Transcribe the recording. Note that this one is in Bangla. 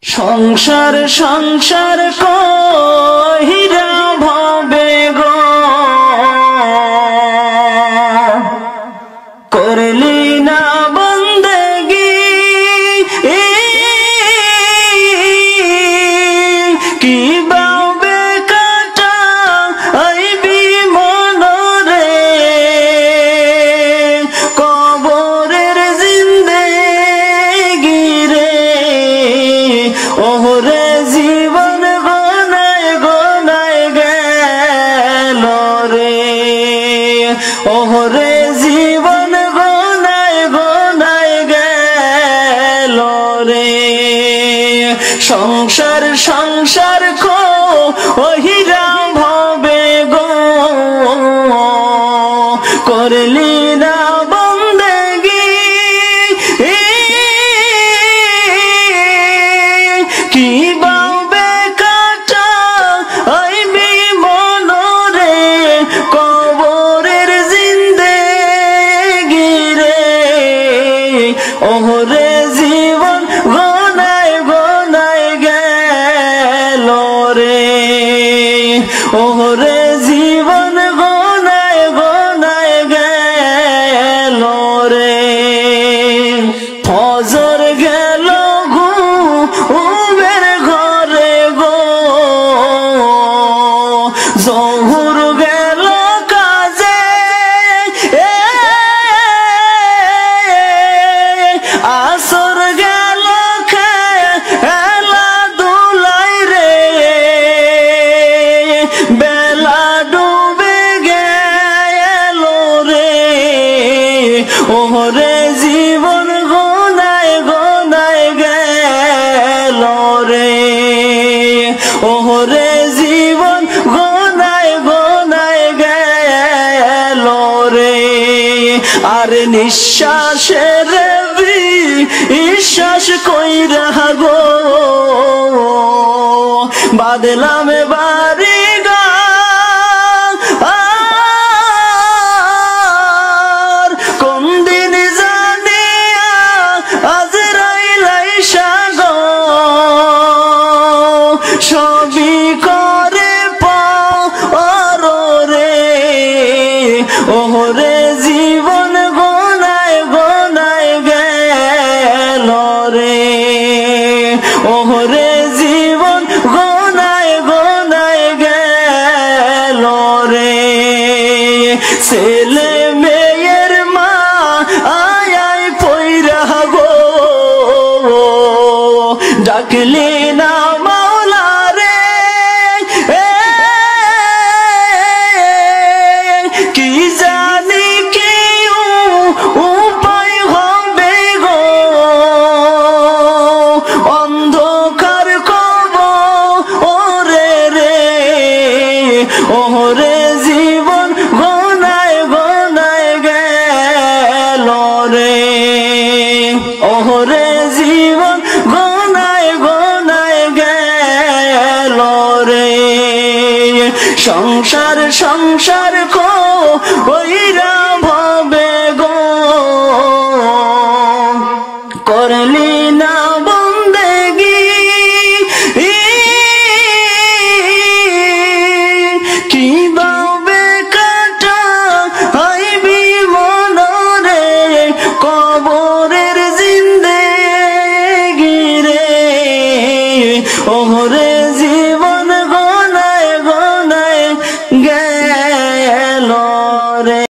সংসার সংসার কহিরা ভবে গো করলি না বন্দেগি কি বাবে কাটা আইবি মনরে কবরের জিন্দেগি রে ওরে জীবন গোনায় গোনায় গেল রে ওরে জীবন গোনায় গোনায় গেল রে সংসার সংসার কহিরা ভবে গো করলি না বন্দেগি কি বাবে কাটা আইবি মনরে কবরের জিন্দেগি রে ওরে জীবন গোনায় গোনায় গেল রে ওরে জীবন গোনায় গোনায় গেল রে ফজর গেল ঘুমের ঘরে গো জহুর গেল কাজে আসর গেল খেলা দুলাই রে বেলা ডুবে গেল রে ওরে জীবন গোনায় গোনায় গেল রে ওরে জীবন গোনায় গোনায় গেল রে আর নিঃশ্বাসের বিশ্বাস কইরা গো বাদলাম বাড়ি গার কোন দিন জানিয়া আজরাইল আইসা গো সবই করে পার রে ওরে জীবন গোনায় গোনায় গেল রে ওরে জীবন গোনায় গোনায় গেল রে ছেলে মেয়ের মা আয় পইরা গো ডাকলি না মাওলা রে কি জানি কি উপায় হবে গো অন্ধকার কবরে রে ওরে জীবন গোনায় গোনায় গেল রে ওরে জীবন গোনায় গোনায় গেল রে সংসার সংসার কইরা ভবে গো করলি না বন্দেগি কি বাবে কাটা আইবি মনরে কবরের জিন্দেগি রে ওরে জীবন গোনায় গোনায় গেল রে।